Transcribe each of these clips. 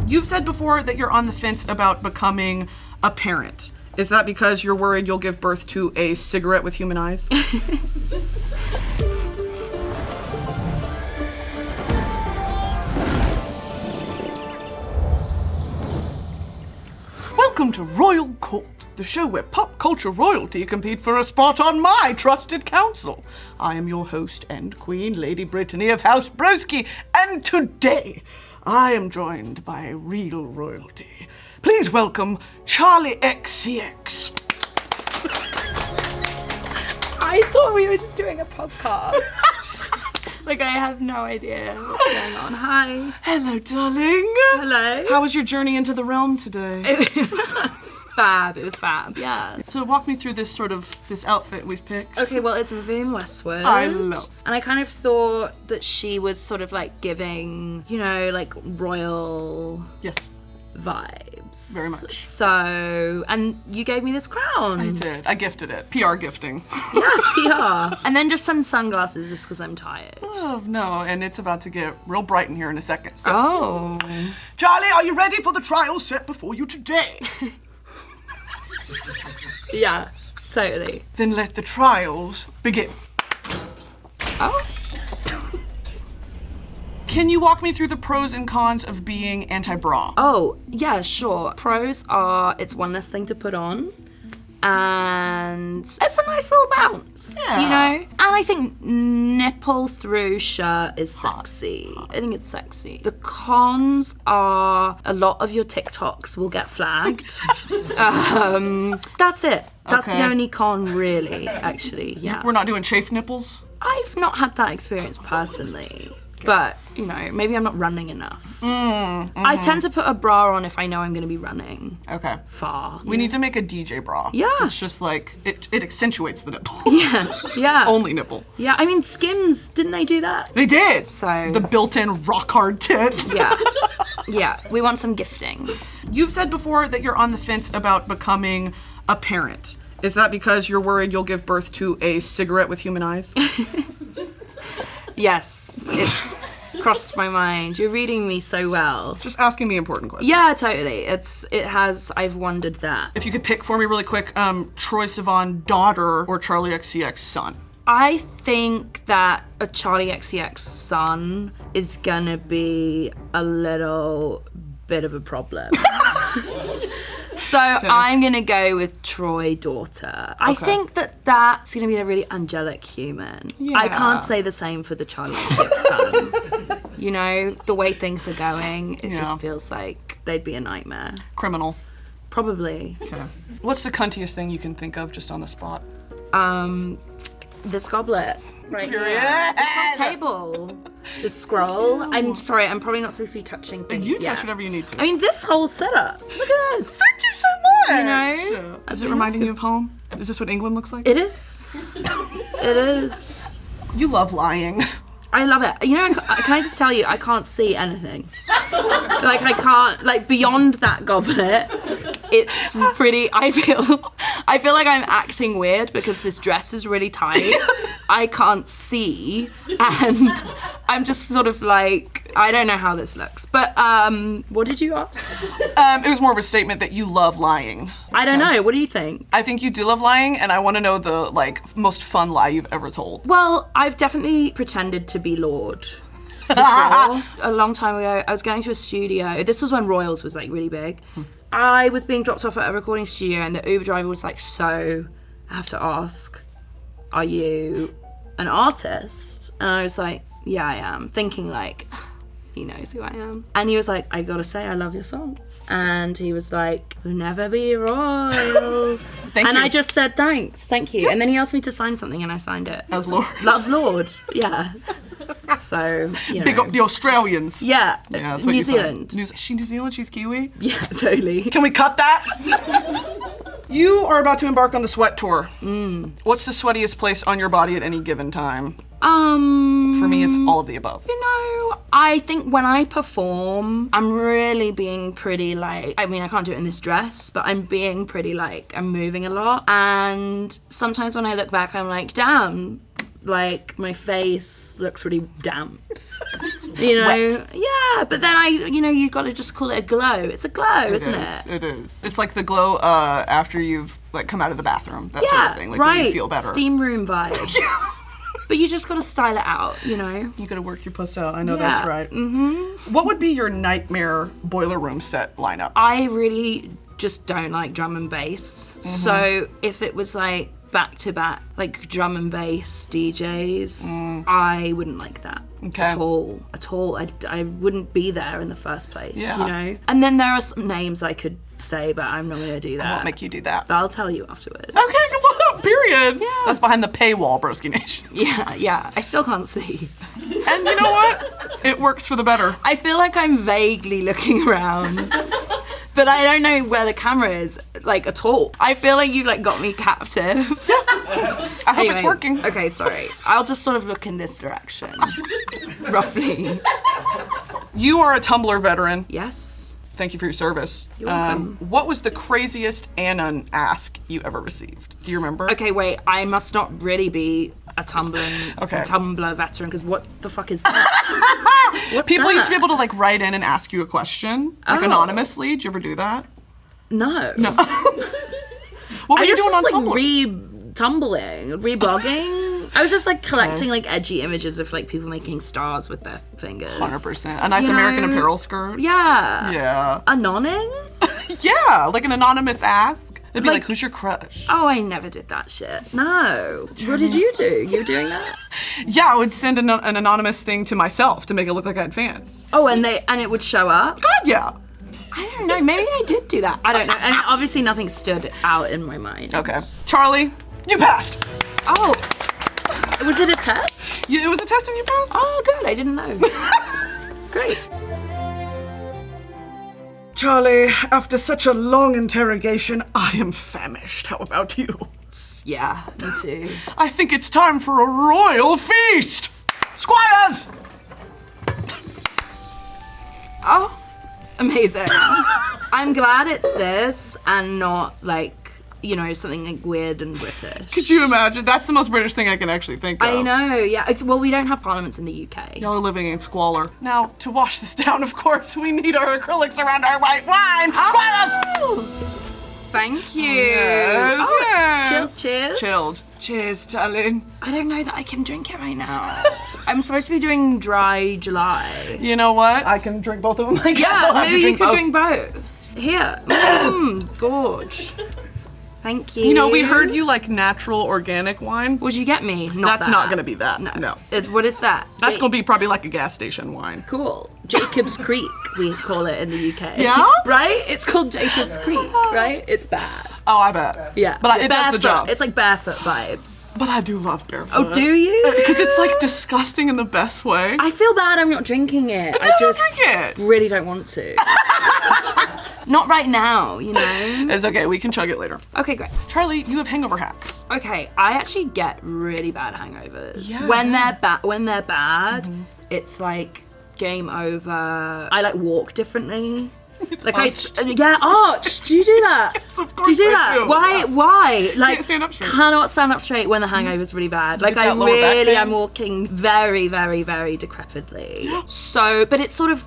You've said before that you're on the fence about becoming a parent. Is that because you're worried you'll give birth to a cigarette with human eyes? Welcome to Royal Court, the show where pop culture royalty compete for a spot on my trusted council. I am your host and queen, Lady Brittany of House Broski, and today I am joined by real royalty. Please welcome Charli XCX. I thought we were just doing a podcast. Like, I have no idea what's going on. Hi. Hello, darling. Hello. How was your journey into the realm today? Fab. It was fab, yeah. So walk me through this outfit we've picked. Okay, well, it's Vivienne Westwood. I love. And I kind of thought that she was sort of like giving, you know, like royal Yes. vibes. Very much. So, and you gave me this crown. I did. I gifted it. PR gifting. Yeah, PR. And then just some sunglasses just because I'm tired. Oh, no, and it's about to get real bright in here in a second. So, Oh. Charli, are you ready for the trial set before you today? Yeah, totally. Then let the trials begin. Oh. Can you walk me through the pros and cons of being anti-bra? Oh, yeah, sure. Pros are it's one less thing to put on. And it's a nice little bounce, Yeah. you know? And I think nipple through shirt is sexy. I think it's sexy. The cons are a lot of your TikToks will get flagged. That's it. That's Okay. the only con, really, actually, yeah. We're not doing chafed nipples? I've not had that experience personally. But, you know, maybe I'm not running enough. I tend to put a bra on if I know I'm going to be running Okay. far. We need to make a DJ bra. Yeah. It's just like, it accentuates the nipple. Yeah, yeah. Only nipple. Yeah, I mean, Skims, didn't they do that? They did. So- The built-in rock-hard tit. Yeah. Yeah, we want some gifting. You've said before that you're on the fence about becoming a parent. Is that because you're worried you'll give birth to a cigarette with human eyes? Yes, it's crossed my mind. You're reading me so well. Just asking the important question. Yeah, totally. I've wondered that. If you could pick for me really quick, Troye Sivan daughter or Charli XCX son. I think that a Charli XCX son is gonna be a little bit of a problem. So I'm gonna go with Troy daughter. I think that's gonna be a really angelic human. Yeah. I can't say the same for the Charli XCX son. You know, the way things are going, it Yeah. just feels like they'd be a nightmare. Criminal. Probably. Okay. What's the cuntiest thing you can think of just on the spot? This goblet. Right Period. here. This whole table. This scroll. I'm sorry, I'm probably not supposed to be touching things You yet. touch whatever you need to. I mean, this whole setup. Look at this. Thank you so much. You know? Is it reminding you of home? Is this what England looks like? It is. It is. You love lying. I love it. You know, can I just tell you, I can't see anything. Like, I can't, like, beyond that goblet, it's pretty, I feel like I'm acting weird because this dress is really tight. I can't see, and I'm just sort of like, I don't know how this looks. But, what did you ask? It was more of a statement that you love lying. I don't know. What do you think? I think you do love lying, and I want to know the, most fun lie you've ever told. Well, I've definitely pretended to be Lord before. A long time ago, I was going to a studio. This was when Royals was, really big. I was being dropped off at a recording studio, and the Uber driver was like, so, I have to ask, are you an artist? And I was like, yeah, I am. Thinking he knows who I am. And he was like, I gotta say, I love your song. And he was like, we'll never be royals. Thank and you. I just said, thank you. And then he asked me to sign something, and I signed it. As Lord. Love Lord, yeah. So, you know. Big up the Australians. Yeah, Yeah, that's what New you said. Zealand. Is she New Zealand? She's Kiwi? Yeah, totally. Can we cut that? You are about to embark on the sweat tour. What's the sweatiest place on your body at any given time? For me, it's all of the above. You know, I think when I perform, I'm really being pretty I mean, I can't do it in this dress, but I'm being pretty I'm moving a lot. And sometimes when I look back, I'm like, damn, my face looks really damp. You know? Wet. Yeah, but then you got to just call it a glow. It's a glow, isn't it? It is. It's like the glow after you've like come out of the bathroom. That sort of thing. Like when you feel better. Steam room vibes. But you just got to style it out, you know? You got to work your puss out. I know that's right. Mm-hmm. What would be your nightmare boiler room set lineup? I really just don't like drum and bass. Mm-hmm. So if it was like back-to-back, like drum and bass DJs, I wouldn't like that at all. I wouldn't be there in the first place, you know? And then there are some names I could say, but I'm not going to do that. I won't make you do that. But I'll tell you afterwards. Okay, period. Yeah. That's behind the paywall, Broski Nation. Yeah. I still can't see. And you know what? It works for the better. I feel like I'm vaguely looking around. But I don't know where the camera is, like, at all. I feel like you've, like, got me captive. I hope it's working. Okay, sorry. I'll just sort of look in this direction, roughly. You are a Tumblr veteran. Yes. Thank you for your service. You're welcome. What was the craziest Anon ask you ever received? Do you remember? Okay, wait. I must not really be a Tumblr veteran, because what the fuck is that? What's People that? used to be able to like write in and ask you a question, like anonymously. Did you ever do that? No. What were you doing on Tumblr? Re-tumbling, reblogging. I was just like collecting like edgy images of like people making stars with their fingers. 100%. A nice American Apparel skirt. Yeah. Yeah. Anoning? Yeah, like an anonymous ask. It'd be like, who's your crush? Oh, I never did that shit. No. What did you do? You were doing that? Yeah, I would send an anonymous thing to myself to make it look like I had fans. Oh, and it would show up? God, yeah. I don't know. Maybe I did do that. I don't know. And obviously nothing stood out in my mind. Okay. Charli, you passed. Oh. Was it a test? Yeah, it was a test and you passed? Oh, good. I didn't know. Great. Charli, after such a long interrogation, I am famished. How about you? Yeah, me too. I think it's time for a royal feast! Squires! Oh, amazing. I'm glad it's this and not like, you know, something like weird and British. Could you imagine? That's the most British thing I can actually think of. I know, yeah. Well, we don't have parliaments in the UK. Y'all are living in squalor. Now, to wash this down, of course, we need our acrylics around our white wine. Squires! Thank you. Yes, yes. Cheers. Chilled. Cheers, darling. I don't know that I can drink it right now. I'm supposed to be doing dry July. You know what? I can drink both of them. I guess I'll have maybe to you could both. drink both. Here. Gorge. Thank you. You know, we heard you like natural organic wine. What'd you get me? That's not gonna be that. No. What is that? That's gonna be probably like a gas station wine. Cool. Jacob's Creek, we call it in the UK. Yeah? Right? It's called Jacob's Creek, right? It's bad. Oh, I bet. Yeah. But it does the job. It's like barefoot vibes. But I do love barefoot. Oh, do you? Because it's like disgusting in the best way. I feel bad I'm not drinking it. No, I just drink it. really don't want to. Not right now, you know? It's okay, we can chug it later. Okay, great. Charli, you have hangover hacks. Okay, I actually get really bad hangovers. Yeah. When they're bad, it's like game over. I like walk differently. Like arch. Do you do that? Yes, of Do you course do I that? do. Why? Like, Can't stand up straight. cannot stand up straight when the hangover's really bad. Like, Get that I lower back really pain? am walking very, very, very decrepitly. Yeah. So, but it sort of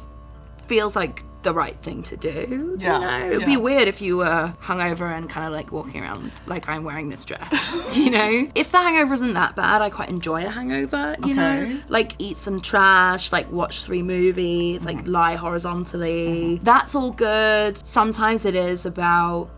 feels like the right thing to do. Yeah, You know, it'd be weird if you were hungover and kind of like walking around like I'm wearing this dress. You know, if the hangover isn't that bad, I quite enjoy a hangover. You know, like eat some trash, like watch 3 movies, like lie horizontally. That's all good. Sometimes it is about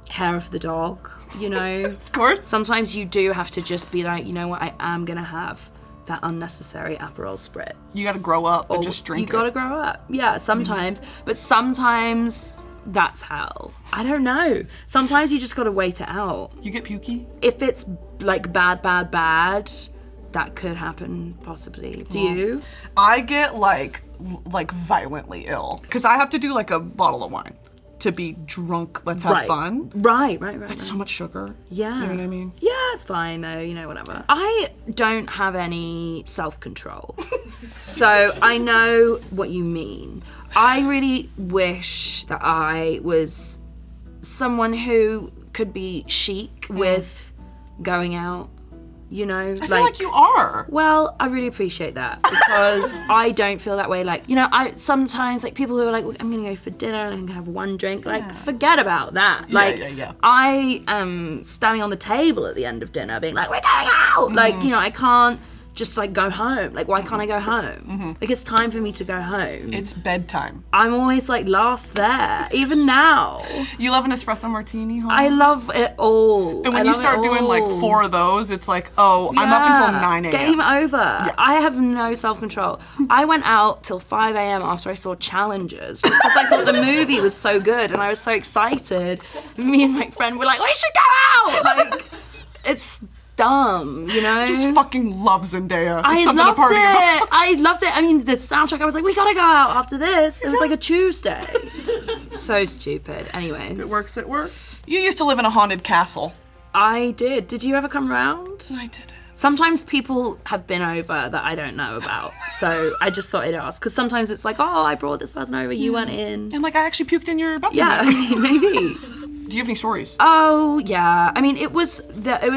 hair of the dog. You know, Of course. sometimes you do have to just be like, you know what, I am gonna have that unnecessary Aperol spritz. You gotta grow up and just drink You gotta grow up. Yeah, sometimes. But sometimes that's hell. I don't know. Sometimes you just gotta wait it out. You get pukey? If it's like bad, that could happen possibly. Do you? I get like violently ill. Because I have to do like a bottle of wine to be drunk, let's have fun. Right. It's so much sugar. Yeah. You know what I mean? Yeah, it's fine though, you know, whatever. I don't have any self-control. So I know what you mean. I really wish that I was someone who could be chic with going out you know? I feel like you are. Well, I really appreciate that because I don't feel that way. Like, you know, I sometimes, like, people who are like, well, I'm gonna go for dinner and I'm gonna have one drink. Like, forget about that. Like, I am standing on the table at the end of dinner being like, we're going out! Like, you know, I can't just like go home. Like, why can't I go home? Like, it's time for me to go home. It's bedtime. I'm always like last there, even now. You love an espresso martini, huh? I love it all. And when you start doing like 4 of those, it's like, oh, I'm up until 9 a.m. Game over. Yeah. I have no self-control. I went out till 5 a.m. after I saw Challengers just because I thought the movie was so good and I was so excited. Me and my friend were like, we should go out! Like, it's dumb, you know? Just fucking love Zendaya. I something loved to party it. about. I loved it. I mean, the soundtrack, I was like, we gotta go out after this. It was like a Tuesday. So stupid. Anyways. It works, it works. You used to live in a haunted castle. I did. Did you ever come round? I didn't. Sometimes people have been over that I don't know about. So I just thought I'd ask. Because sometimes it's like, oh, I brought this person over, you went in. And like, I actually puked in your bathroom. Yeah, I mean, maybe. Do you have any stories? Oh, yeah. I mean, it was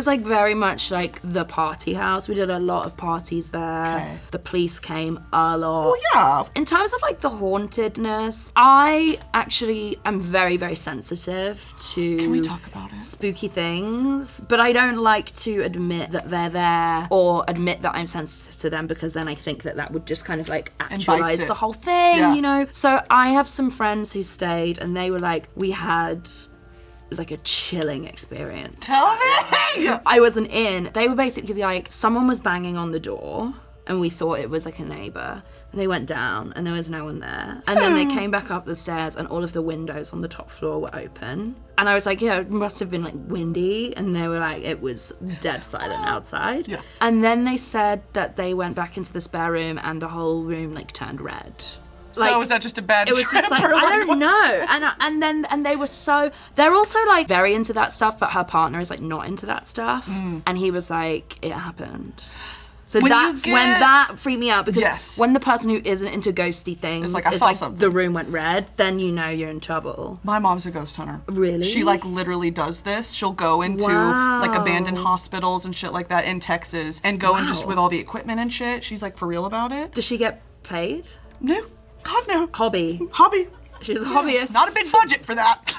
like very much like the party house. We did a lot of parties there. Okay. The police came a lot. Oh, yeah. In terms of like the hauntedness, I actually am very, very sensitive to Can we talk about it? spooky things, but I don't like to admit that they're there or admit that I'm sensitive to them because then I think that would just kind of like actualize it. the whole thing, Yeah. you know? So I have some friends who stayed and they were like, we had like a chilling experience. Tell me! I wasn't in. They were basically like, someone was banging on the door and we thought it was like a neighbor. And they went down and there was no one there. And then they came back up the stairs and all of the windows on the top floor were open. And I was like, yeah, it must have been like windy. And they were like, it was dead silent outside. Yeah. And then they said that they went back into the spare room and the whole room like turned red. So is that just a bad It was trip? just like, or I don't what's- know. And they were so, they're also like very into that stuff, but her partner is like not into that stuff. And he was like, it happened. So When you that's when get- that freaked me out because Yes. when the person who isn't into ghosty things It's like, I is saw like something. the room went red, then you know you're in trouble. My mom's a ghost hunter. Really? She like literally does this. She'll go into Wow. like abandoned hospitals and shit like that in Texas and go in just Wow. with all the equipment and shit. She's like for real about it. Does she get paid? No. God no. Hobby. Hobby. She's a hobbyist. Not a big budget for that.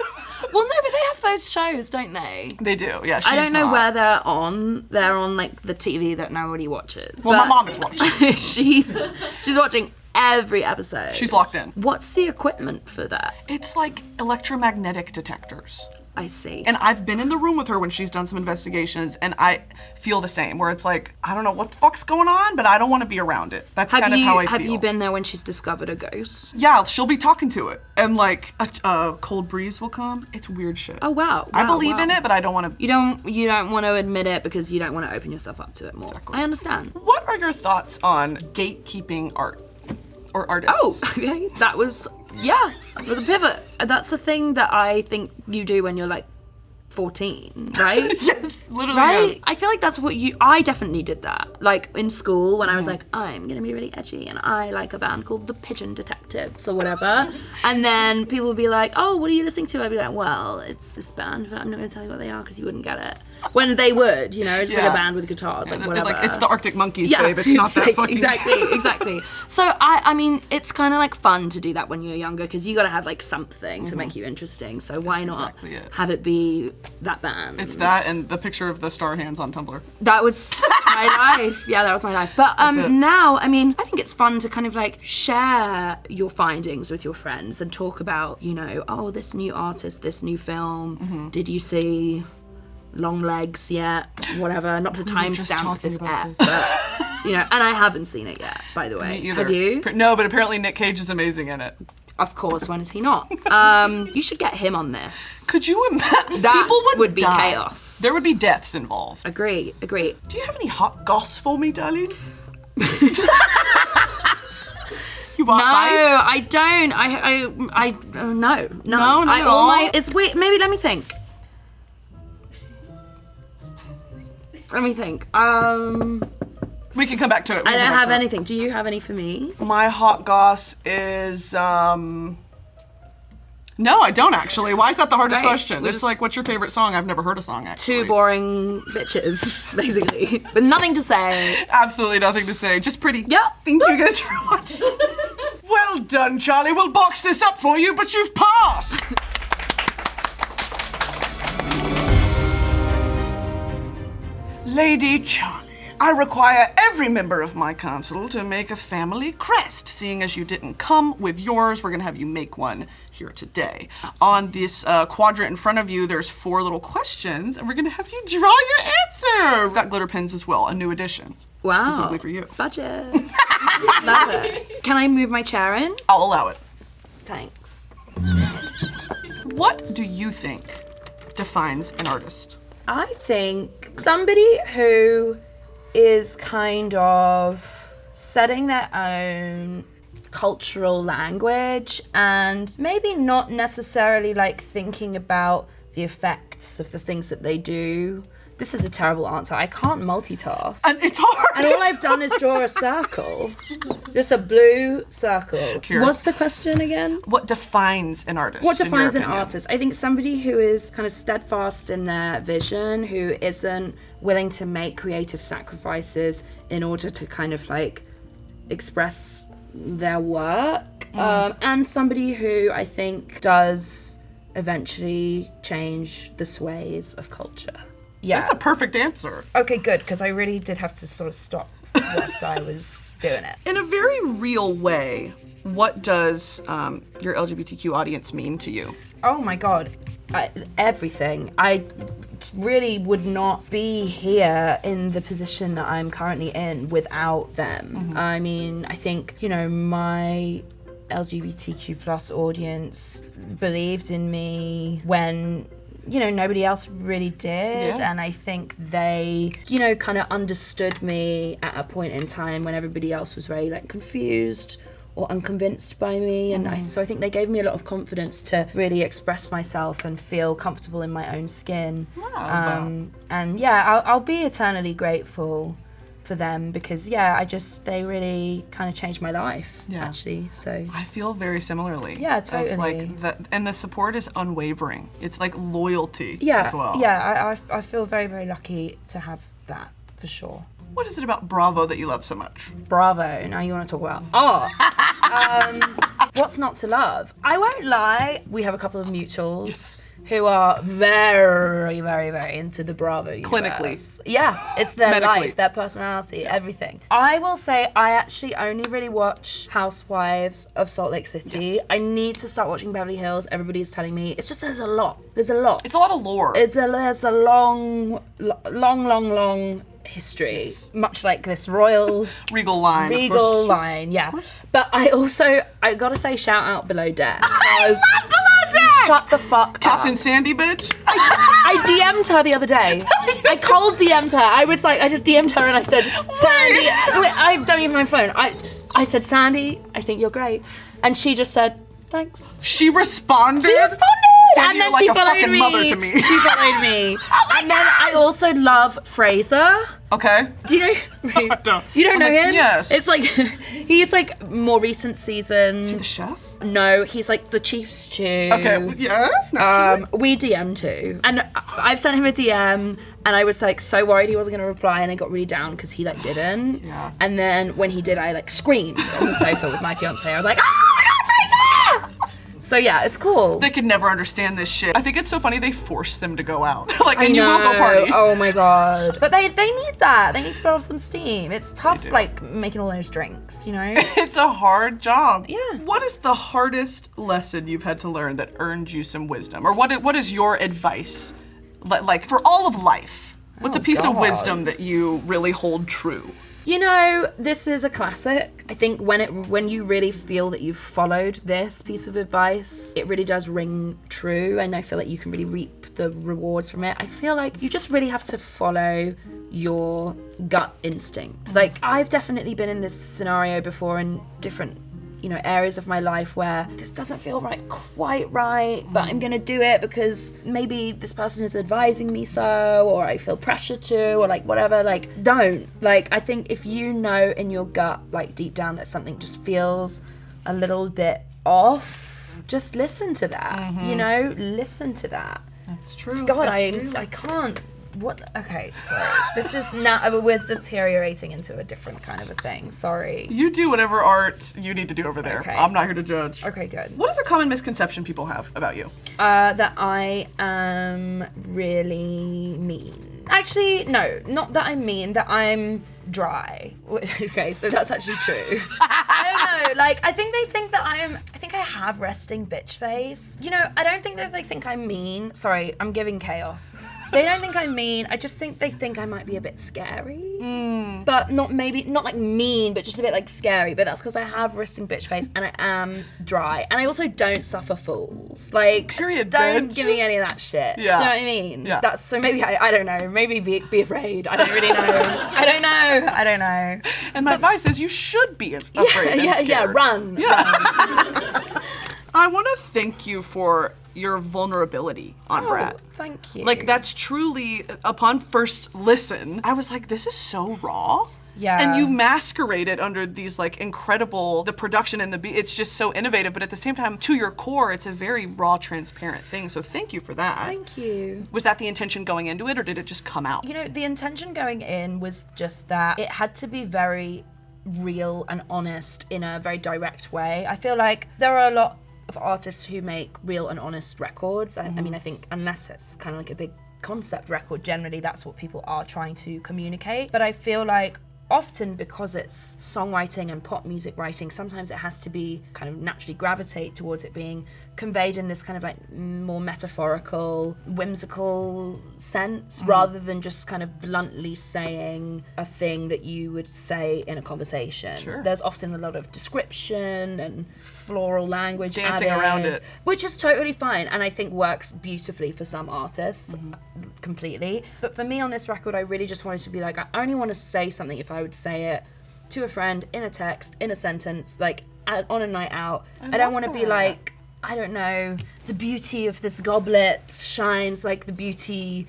Well, no, but they have those shows, don't they? They do, yeah. She's I don't know not. where they're on. They're on like the TV that nobody watches. Well, my But mom is watching. she's watching every episode. She's locked in. What's the equipment for that? It's like electromagnetic detectors. I see. And I've been in the room with her when she's done some investigations, and I feel the same, where it's like, I don't know what the fuck's going on, but I don't want to be around it. That's kind of how I feel. Have you been there when she's discovered a ghost? Yeah, she'll be talking to it, and like a cold breeze will come. It's weird shit. Oh wow. I believe wow. in it, but I don't want to. You don't want to admit it because you don't want to open yourself up to it more. Exactly. I understand. What are your thoughts on gatekeeping art or artists? Oh, okay. That was a pivot. That's the thing that I think you do when you're like 14, right? Yes, literally. Right? Yes. I feel like that's what I definitely did that. Like in school when I was like, I'm gonna be really edgy and I like a band called the Pigeon Detectives or whatever. And then people would be like, oh, what are you listening to? I'd be like, well, it's this band, but I'm not gonna tell you what they are because you wouldn't get it. When they would, you know, it's like Yeah. a band with guitars, like It's whatever. like, it's the Arctic Monkeys, Yeah, babe. It's not that like, fucking. exactly. So I mean, it's kind of like fun to do that when you're younger because you got to have like something to make you interesting. So why not exactly it. have it be that band? It's that and the picture of the star hands on Tumblr. That was my life. Yeah, that was my life. But it. now, I mean, I think it's fun to kind of like share your findings with your friends and talk about, you know, oh, this new artist, this new film. Did you see Long Legs yet? Whatever. Not to just timestamp talking this about app, this. but you know, and I haven't seen it yet, by the way. Me either. Have you? No, but apparently Nick Cage is amazing in it. Of course. When is he not? You should get him on this. Could you imagine? That People would be die. chaos. There would be deaths involved. Agree. Do you have any hot goss for me, darling? You want No, mine? I don't. No. No, not I at all all? my. It's wait. Maybe let me think. We can come back to it. I don't have anything. Do you have any for me? My hot goss is No, I don't actually. Why is that the hardest Right. question? We're It's just- like, what's your favorite song? I've never heard a song, actually. Two boring bitches, basically, with nothing to say. Absolutely nothing to say. Just pretty. Yep. Thank you guys very much. Well done, Charlie. We'll box this up for you, but you've passed. Lady Charlie, I require every member of my council to make a family crest. Seeing as you didn't come with yours, we're gonna have you make one here today. On this quadrant in front of you, there's 4 little questions, and we're gonna have you draw your answer. We've got glitter pens as well, a new edition. Wow. Specifically for you. Budget. Love it. Can I move my chair in? I'll allow it. Thanks. What do you think defines an artist? I think somebody who is kind of setting their own cultural language and maybe not necessarily like thinking about the effects of the things that they do. This is a terrible answer. I can't multitask. And it's hard. And all I've done is draw a circle. Just a blue circle. Cure. What's the question again? What defines an artist? What in your defines an opinion? artist? I think somebody who is kind of steadfast in their vision, who isn't willing to make creative sacrifices in order to kind of like express their work. And somebody who I think does eventually change the sways of culture. Yeah. That's a perfect answer. Okay, good, because I really did have to sort of stop whilst I was doing it. In a very real way, what does your LGBTQ audience mean to you? Oh my God, everything. I really would not be here in the position that I'm currently in without them. I mean, I think, you know, my LGBTQ plus audience believed in me when, you know, nobody else really did. Yeah. And I think they, you know, kind of understood me at a point in time when everybody else was very like confused or unconvinced by me. And so I think they gave me a lot of confidence to really express myself and feel comfortable in my own skin. Wow. And yeah, I'll be eternally grateful for them because they really kind of changed my life, actually. So I feel very similarly. Yeah, Of, totally. like and the support is unwavering. It's like loyalty yeah, as well. yeah, I feel very, very lucky to have that for sure. What is it about Bravo that you love so much? Bravo. Now you want to talk about art. What's not to love? I won't lie. We have a couple of mutuals who are very, very, very into the Bravo universe. Clinically. Yeah, it's their Medically. life, their personality, everything. I will say I actually only really watch Housewives of Salt Lake City. Yes. I need to start watching Beverly Hills. Everybody is telling me. It's just there's a lot. There's a lot. It's a lot of lore. There's a long history, much like this royal Regal line. of Regal course. line, yeah. But I gotta say shout out Below Deck. I Because love Below Deck! shut the fuck Captain up. Sandy, bitch. I DM'd her the other day. I cold DM'd her. I was like, I just DM'd her and I said, Sandy, I don't even have my phone. I said, Sandy, I think you're great. And she just said, thanks. She responded. She responded! Sandy, And then you're like she a followed fucking me. mother to me. She followed me. And then I also love Fraser. Okay. Do you know? Don't. You don't I'm know like, him? yes. It's like he's like more recent seasons. The chef? No, he's like the chief stew. Okay. Yes. naturally. We DM too, and I've sent him a DM, and I was like so worried he wasn't gonna reply, and I got really down because he like didn't. Yeah. And then when he did, I like screamed on the sofa with my fiance. I was like, "Oh my God, Fraser!" So yeah, it's cool. They could never understand this shit. I think it's so funny they force them to go out. Like, and you will go party. Oh my God. But they need that. They need to spread off some steam. It's tough, do. like making all those drinks, you know? It's a hard job. Yeah. What is the hardest lesson you've had to learn that earned you some wisdom? Or what is your advice, like for all of life? What's Oh, a piece of God. wisdom that you really hold true? You know, this is a classic. I think when you really feel that you've followed this piece of advice, it really does ring true, and I feel like you can really reap the rewards from it. I feel like you just really have to follow your gut instinct. Like, I've definitely been in this scenario before in different, you know, areas of my life where this doesn't feel quite right, but I'm gonna do it because maybe this person is advising me so, or I feel pressure to, or like whatever. Like, don't. Like, I think if you know in your gut, like deep down, that something just feels a little bit off, just listen to that. You know, listen to that. That's true. God, That's true. I can't. What? Okay, sorry. This is now, we're deteriorating into a different kind of a thing. Sorry. You do whatever art you need to do over there. Okay. I'm not here to judge. Okay, good. What is a common misconception people have about you? That I am really mean. Actually, no, not that I'm mean, that I'm dry. Okay, so that's actually true. I don't know, like, I think they think that I think I have resting bitch face. You know, I don't think that they think I'm mean. Sorry, I'm giving chaos. They don't think I'm mean, I just think they think I might be a bit scary. But not like mean, but just a bit like scary. But that's because I have resting bitch face and I am dry. And I also don't suffer fools. Like, Period, don't bitch. give me any of that shit. Yeah. Do you know what I mean? Yeah. That's, so maybe, I don't know, maybe be afraid. I don't really know. I don't know. And my advice is you should be afraid and scared. Run. Yeah. I want to thank you for your vulnerability on Brat. Thank you. Like, that's truly, upon first listen, I was like, this is so raw. Yeah. And you masquerade it under these like incredible, the production and the beat, it's just so innovative, but at the same time, to your core, it's a very raw, transparent thing. So thank you for that. Thank you. Was that the intention going into it, or did it just come out? You know, the intention going in was just that it had to be very real and honest in a very direct way. I feel like there are a lot of artists who make real and honest records. I mean, I think unless it's kind of like a big concept record, generally that's what people are trying to communicate. But I feel like often because it's songwriting and pop music writing, sometimes it has to be kind of naturally gravitate towards it being conveyed in this kind of like more metaphorical, whimsical sense, rather than just kind of bluntly saying a thing that you would say in a conversation. Sure. There's often a lot of description and floral language Dancing added, around it. which is totally fine and I think works beautifully for some artists, completely. But for me on this record, I really just wanted to be like, I only want to say something if I would say it to a friend, in a text, in a sentence, like on a night out. I don't want to be like, I don't know, the beauty of this goblet shines like the beauty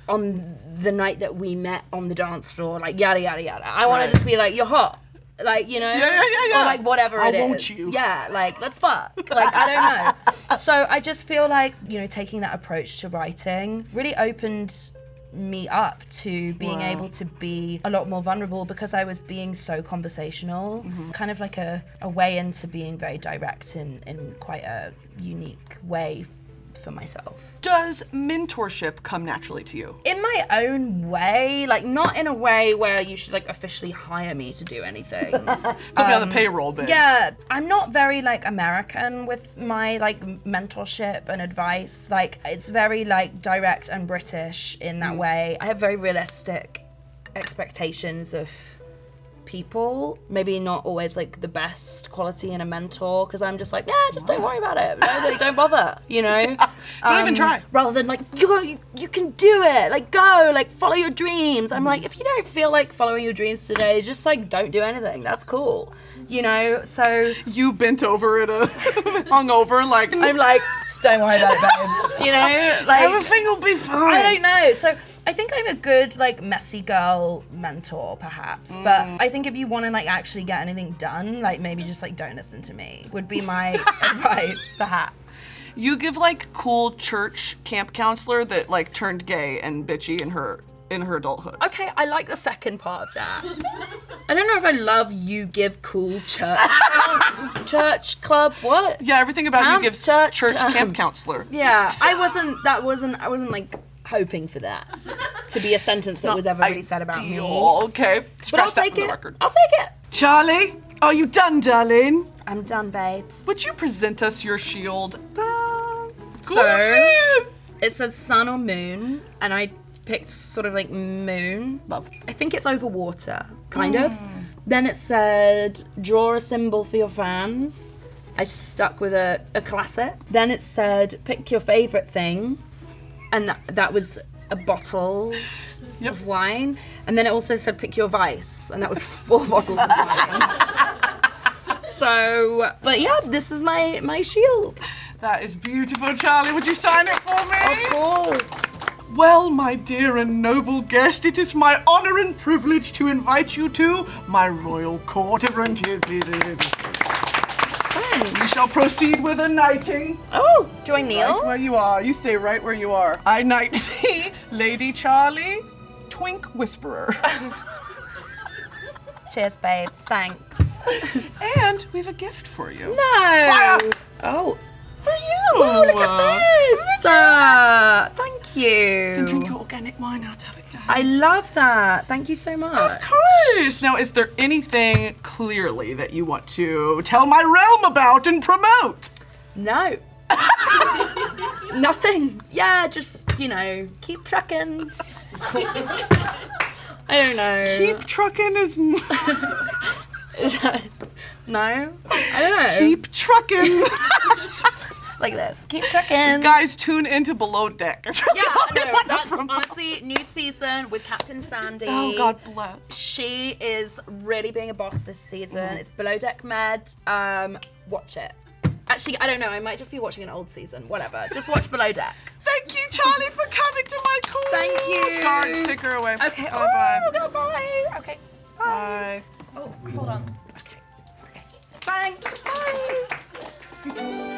on the night that we met on the dance floor, like yada yada yada. I want to just be like, you're hot. Like, you know, Yeah. or like whatever it is. I want you. Yeah, like, let's fuck. Like, I don't know. So I just feel like, you know, taking that approach to writing really opened me up to being able to be a lot more vulnerable because I was being so conversational, kind of like a way into being very direct in quite a unique way for myself. Does mentorship come naturally to you? In my own way, like not in a way where you should like officially hire me to do anything. Put me on the payroll, bitch. Yeah, I'm not very like American with my like mentorship and advice. Like it's very like direct and British in that way. I have very realistic expectations of people, maybe not always like the best quality in a mentor, because I'm just like, yeah, just don't worry about it. No, don't bother, you know? Don't even try. Rather than like, you can do it, like go, like follow your dreams. I'm like, if you don't feel like following your dreams today, just like don't do anything. That's cool, you know? So You bent over it, hung over, like, I'm like, just don't worry about it, babes. You know? Like, everything will be fine. I don't know. So I think I'm a good like messy girl mentor perhaps, but I think if you want to like actually get anything done, like maybe just like don't listen to me would be my advice perhaps. You give like cool church camp counselor that like turned gay and bitchy in her adulthood. Okay, I like the second part of that. I don't know if I love you give cool church club, what? Yeah, everything about Camp, you gives church, church camp counselor. Yeah, I wasn't like hoping for that to be a sentence that was ever really said about me. Okay, But I'll scratch that take from the it. record. I'll take it. Charlie, are you done, darling? I'm done, babes. Would you present us your shield? So Gorgeous! it says sun or moon, and I picked sort of like moon. Love. I think it's over water, kind of. Then it said draw a symbol for your fans. I stuck with a classic. Then it said pick your favorite thing, and that was a bottle of wine. And then it also said pick your vice, and that was 4 bottles of wine. So, but yeah, this is my shield. That is beautiful, Charlie. Would you sign it for me? Of course. Well, my dear and noble guest, it is my honor and privilege to invite you to my royal court. Everyone cheer, please. Thanks. thanks. We shall proceed with a knighting. Oh, do I kneel? Right where you are. You stay right where you are. I knight thee, Lady Charli, Twink Whisperer. Cheers, babes. Thanks. And we have a gift for you. No. Oh. For you. Oh, look at this. Thank you. You can drink your organic wine out of it, darling. I love that. Thank you so much. Of course. Now, is there anything clearly that you want to tell my realm about and promote? No. Nothing. Yeah, just, keep trucking. I don't know. Keep trucking is... Is that... No? I don't know. Keep trucking. Like this. Keep trucking. Guys, tune into Below Deck. Yeah, no, that's honestly new season with Captain Sandy. Oh, God bless. She is really being a boss this season. It's Below Deck Med. Watch it. Actually, I don't know. I might just be watching an old season. Whatever. Just watch Below Deck. Thank you, Charli, for coming to my cool. Thank you. Cards, take her away. Okay. Bye-bye. Oh, bye. Okay. Bye. Bye. Oh, hold on. Okay. Thanks. Bye.